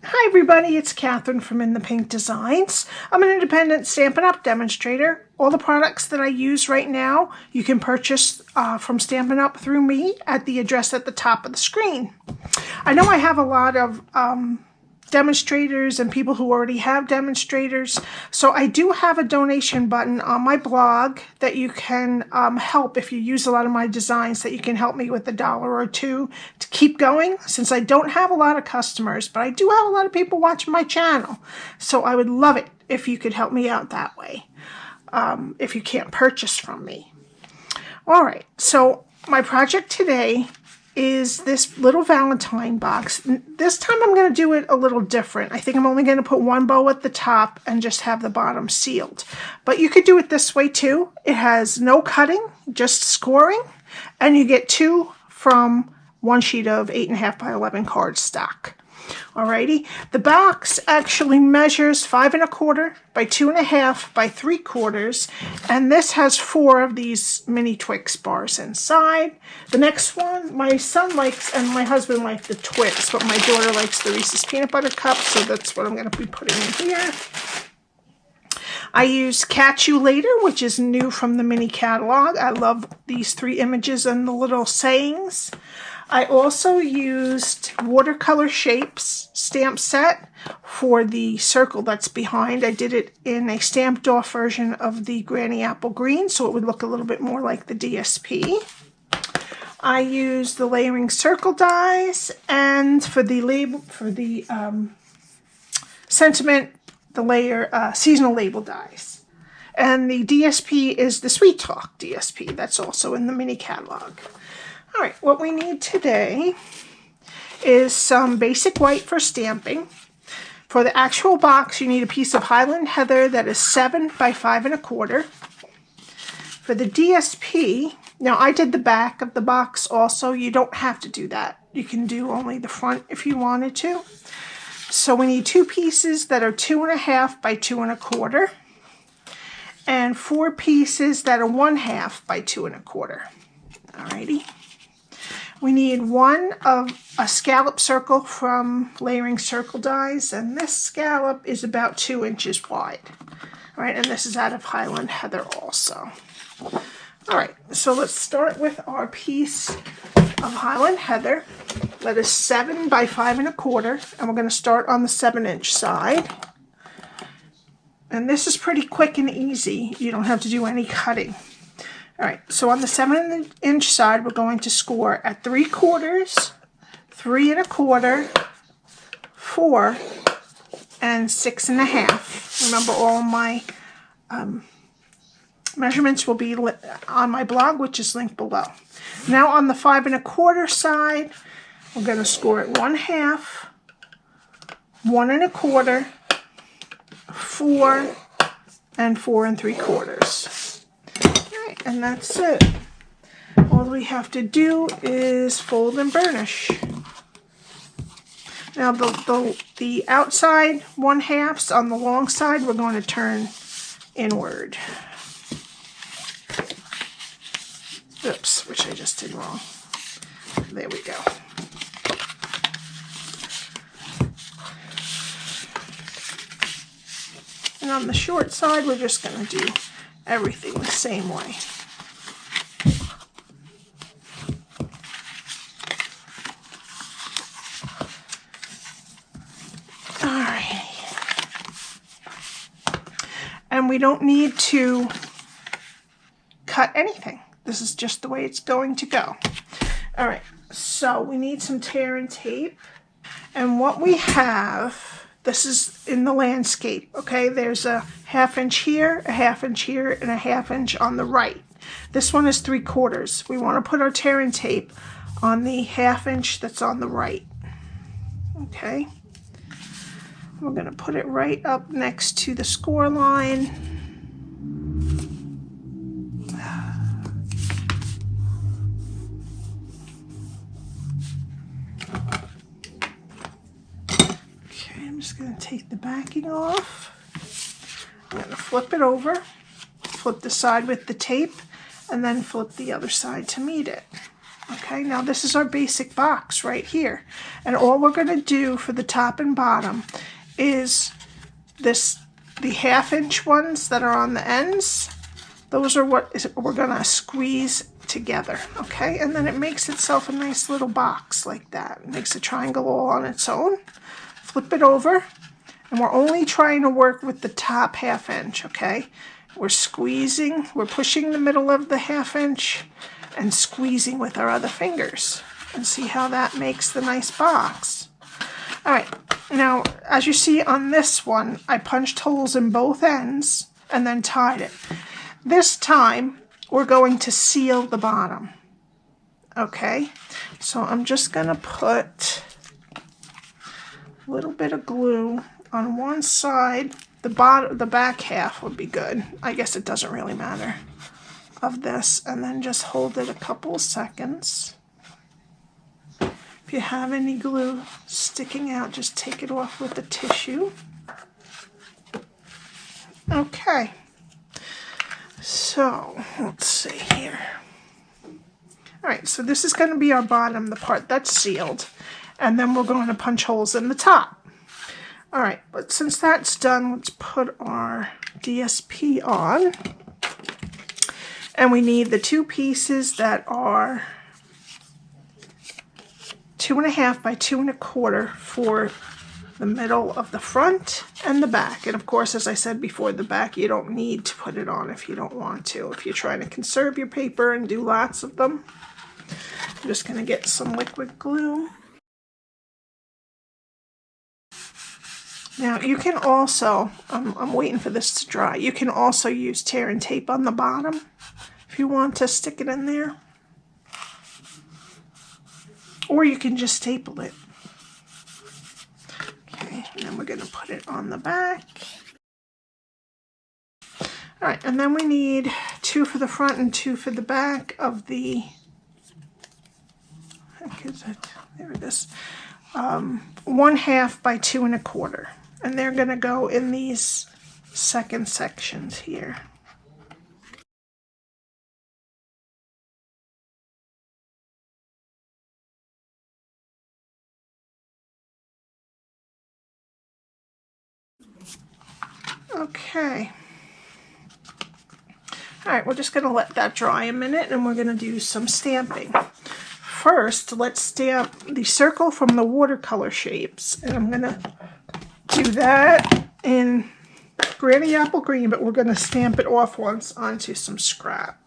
Hi everybody, it's Catherine from In the Pink Designs. I'm an independent Stampin' Up! Demonstrator. All the products that I use right now you can purchase from Stampin' Up! Through me at the address at the top of the screen. I know I have a lot of demonstrators and people who already have demonstrators, so I do have a donation button on my blog that you can help if you use a lot of my designs, that you can help me with $1 or $2 to keep going, since I don't have a lot of customers, but I do have a lot of people watching my channel, so I would love it if you could help me out that way, if you can't purchase from me. Alright, so my project today is this little Valentine box. This time I'm going to do it a little different. I think I'm only going to put one bow at the top and just have the bottom sealed. But you could do it this way too. It has no cutting, just scoring, and you get 2 from one sheet of 8.5 by 11 cardstock. Alrighty, the box actually measures 5 1/4 by 2.5 by 3/4, and this has 4 of these Mini Twix bars inside. The next one, my son likes, and my husband like the Twix, but my daughter likes the Reese's Peanut Butter Cup, so that's what I'm going to be putting in here. I use Catch You Later, which is new from the mini catalog. I love these 3 images and the little sayings. I also used Watercolor Shapes stamp set for the circle that's behind. I did it in a stamped off version of the Granny Apple Green, so it would look a little bit more like the DSP. I used the layering circle dies, and for the label, for the sentiment, the layer seasonal label dies. And the DSP is the Sweet Talk DSP. That's also in the mini catalog. Alright, what we need today is some basic white for stamping. For the actual box, you need a piece of Highland Heather that is 7 by 5 1/4. For the DSP, now I did the back of the box also. You don't have to do that. You can do only the front if you wanted to. So we need 2 pieces that are 2.5 by 2 1/4. And 4 pieces that are 1/2 by 2 1/4. Alrighty. We need one of a scallop circle from Layering Circle Dies, and this scallop is about 2 inches wide. Alright, and this is out of Highland Heather also. Alright, so let's start with our piece of Highland Heather that is 7 by 5 1/4, and we're going to start on the 7-inch side. And this is pretty quick and easy. You don't have to do any cutting. Alright, so on the 7-inch side, we're going to score at 3/4, 3 1/4, 4, and 6 1/2. Remember, all my measurements will be on my blog, which is linked below. Now on the 5 1/4 side, we're going to score at 1/2, 1 1/4, 4, and 4 3/4. And that's it. All we have to do is fold and burnish. Now the outside 1/2s on the long side, we're going to turn inward. Oops, which I just did wrong. There we go. And on the short side, we're just going to do everything the same way. Alright. And we don't need to cut anything. This is just the way it's going to go. Alright, so we need some tear and tape. And what we have, this is in the landscape, okay? There's a 1/2 inch here, a 1/2 inch here, and a 1/2 inch on the right. This one is 3/4. We want to put our tear and tape on the 1/2 inch that's on the right. Okay? We're going to put it right up next to the score line. I'm just going to take the backing off. I'm going to flip it over, flip the side with the tape, and then flip the other side to meet it. Okay, now this is our basic box right here. And all we're going to do for the top and bottom is the 1/2 inch ones that are on the ends. Those are what we're going to squeeze together, okay? And then it makes itself a nice little box like that. It makes a triangle all on its own. Flip it over, and we're only trying to work with the top 1/2 inch, okay? We're squeezing, we're pushing the middle of the 1/2 inch and squeezing with our other fingers. And see how that makes the nice box. All right, now as you see on this one, I punched holes in both ends and then tied it. This time, we're going to seal the bottom, okay? So I'm just gonna put a little bit of glue on one side. The back half would be good. I guess it doesn't really matter of this, and then just hold it a couple of seconds. If you have any glue sticking out, just take it off with the tissue. Okay. So, let's see here. All right, so this is going to be our bottom, the part that's sealed. And then we're going to punch holes in the top. All right, but since that's done, let's put our DSP on. And we need the 2 pieces that are 2.5 by 2 1/4 for the middle of the front and the back. And of course, as I said before, the back you don't need to put it on if you don't want to. If you're trying to conserve your paper and do lots of them. I'm just going to get some liquid glue. Now you can also, I'm waiting for this to dry, you can also use tear and tape on the bottom if you want to stick it in there. Or you can just staple it. Okay, and then we're going to put it on the back. All right, and then we need 2 for the front and 2 for the back of the, there it is, 1/2 by 2 1/4. And they're going to go in these second sections here. Okay. All right, we're just going to let that dry a minute and we're going to do some stamping. First, let's stamp the circle from the Watercolor Shapes. And I'm going to do that in Granny Apple Green, but we're going to stamp it off once onto some scrap.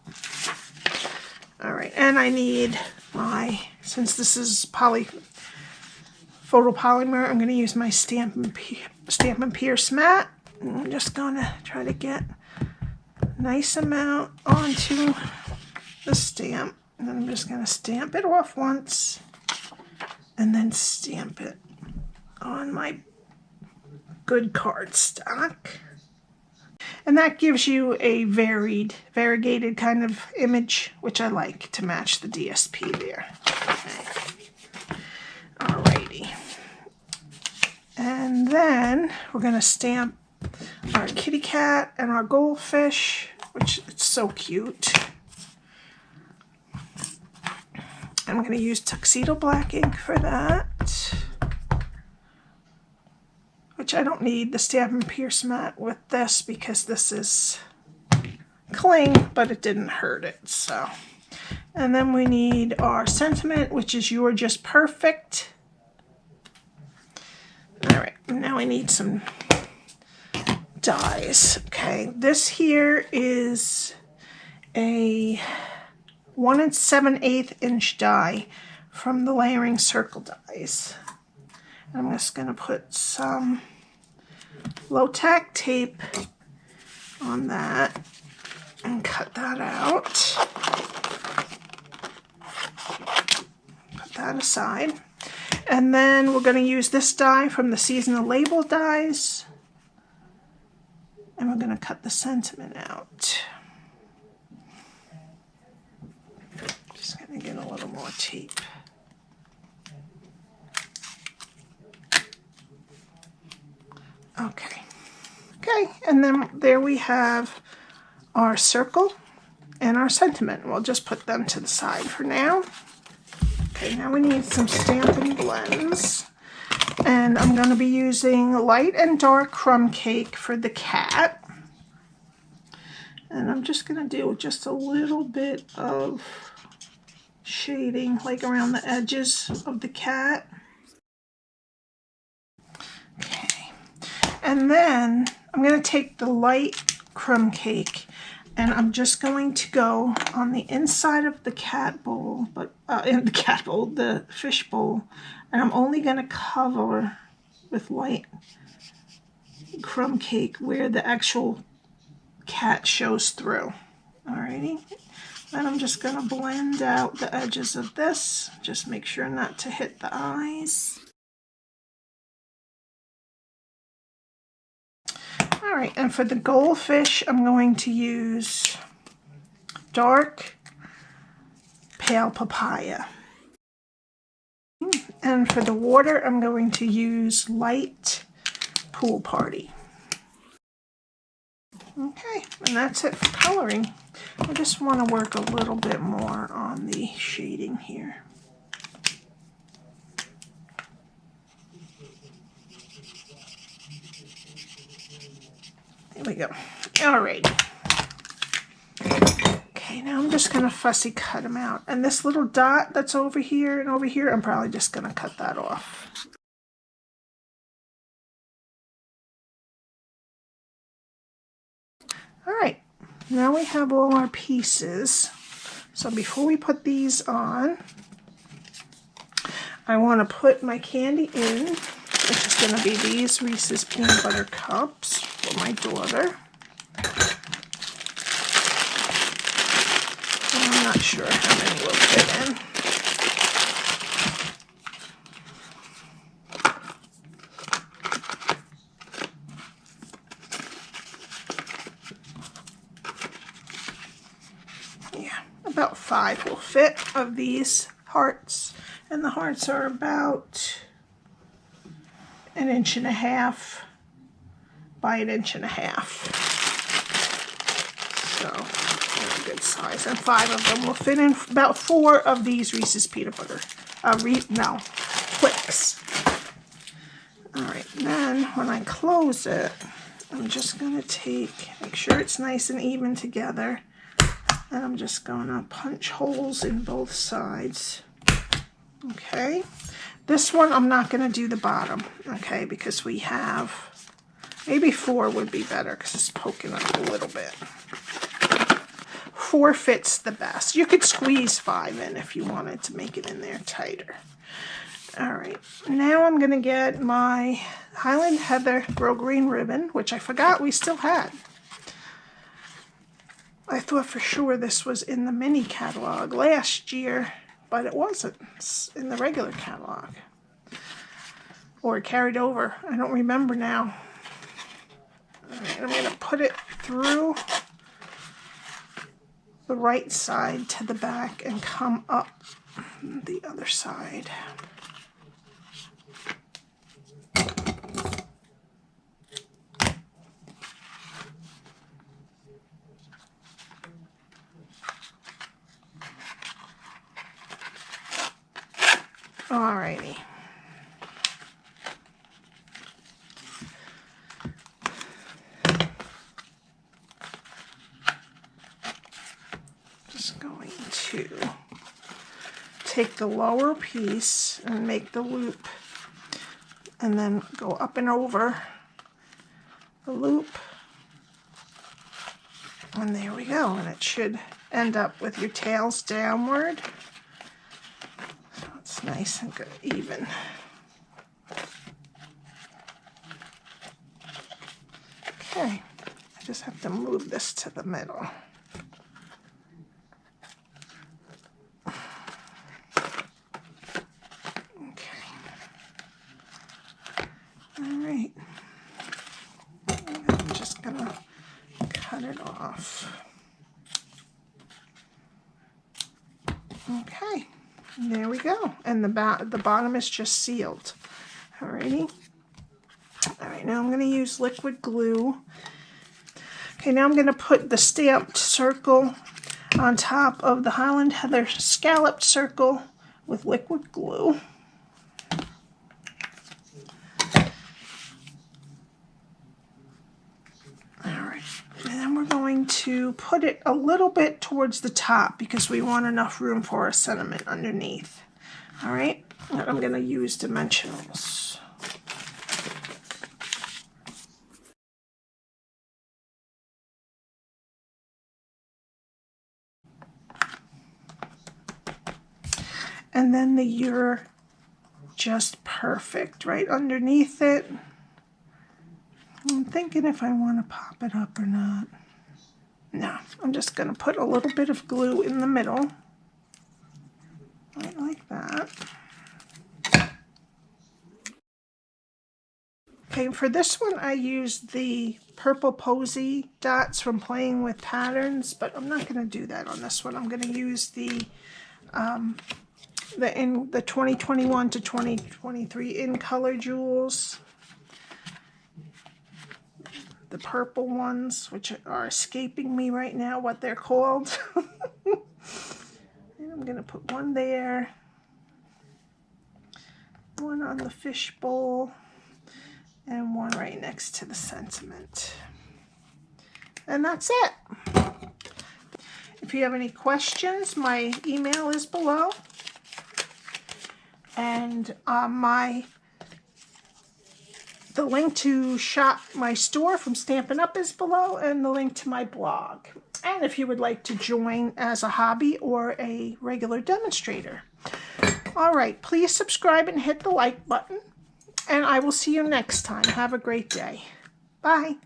All right, and I need my, since this is photopolymer, I'm going to use my Stampin' Pierce mat. And I'm just going to try to get a nice amount onto the stamp. And then I'm just going to stamp it off once and then stamp it on my good cardstock. And that gives you a variegated kind of image, which I like to match the DSP there. Okay. Alrighty. And then we're going to stamp our kitty cat and our goldfish, which is so cute. I'm going to use Tuxedo Black Ink for that, which I don't need the Stampin' Pierce mat with this because this is cling, but it didn't hurt it. So, and then we need our sentiment, which is "You're Just Perfect." All right, now we need some dies. Okay, this here is a 1 7/8 inch die from the Layering Circle dies. I'm just going to put some low-tack tape on that and cut that out. Put that aside. And then we're going to use this die from the Seasonal Label dies. And we're going to cut the sentiment out. Just going to get a little more tape. Okay. Okay, and then there we have our circle and our sentiment. We'll just put them to the side for now. Okay, now we need some Stampin' Blends. And I'm going to be using light and dark crumb cake for the cat. And I'm just going to do just a little bit of shading, like around the edges of the cat. Okay. And then I'm going to take the light crumb cake and I'm just going to go on the inside of the cat bowl, but in the cat bowl, the fish bowl, and I'm only going to cover with light crumb cake where the actual cat shows through. Alrighty, then I'm just going to blend out the edges of this. Just make sure not to hit the eyes. Alright, and for the goldfish, I'm going to use dark pale papaya. And for the water, I'm going to use light pool party. Okay, and that's it for coloring. I just want to work a little bit more on the shading here. There we go. All right. Okay, now I'm just going to fussy cut them out. And this little dot that's over here and over here, I'm probably just going to cut that off. All right, now we have all our pieces. So before we put these on, I want to put my candy in, which is going to be these Reese's peanut butter cups for my daughter. I'm not sure how many will fit in. Yeah, about 5 will fit of these hearts, and the hearts are about 1.5 inches by 1.5 inches. So they're a good size, and 5 of them will fit in. About 4 of these Reese's peanut butter, Twix. All right, then when I close it, I'm just gonna make sure it's nice and even together, and I'm just gonna punch holes in both sides. Okay, this one I'm not gonna do the bottom, okay, because we have, maybe 4 would be better because it's poking up a little bit. 4 fits the best. You could squeeze 5 in if you wanted to make it in there tighter. All right, now I'm gonna get my Highland Heather Grosgrain Ribbon, which I forgot we still had. I thought for sure this was in the mini catalog last year, but it wasn't. It's in the regular catalog. Or it carried over. I don't remember now. All right, I'm going to put it through the right side to the back and come up the other side. Alrighty. Just going to take the lower piece and make the loop, and then go up and over the loop. And there we go. And it should end up with your tails downward. Nice and good, even. Okay, I just have to move this to the middle. Okay. All right. I'm just gonna cut it off. Okay. There we go, and the bottom is just sealed. Alrighty. All right, now I'm going to use liquid glue. Okay, now I'm going to put the stamped circle on top of the Highland Heather scalloped circle with liquid glue. Alright, and then we're going to put it a little bit towards the top because we want enough room for our sentiment underneath. Alright, and I'm going to use dimensionals. And then the "you're just perfect" right underneath it. I'm thinking if I want to pop it up or not. No, I'm just going to put a little bit of glue in the middle. Right like that. Okay, for this one I used the purple posy dots from Playing with Patterns, but I'm not going to do that on this one. I'm going to use the 2021 to 2023 in color jewels, the purple ones, which are escaping me right now what they're called. And I'm going to put one there, one on the fishbowl, and one right next to the sentiment. And that's it. If you have any questions, my email is below. And the link to shop my store from Stampin' Up is below, and the link to my blog. And if you would like to join as a hobby or a regular demonstrator. All right, please subscribe and hit the like button, and I will see you next time. Have a great day. Bye.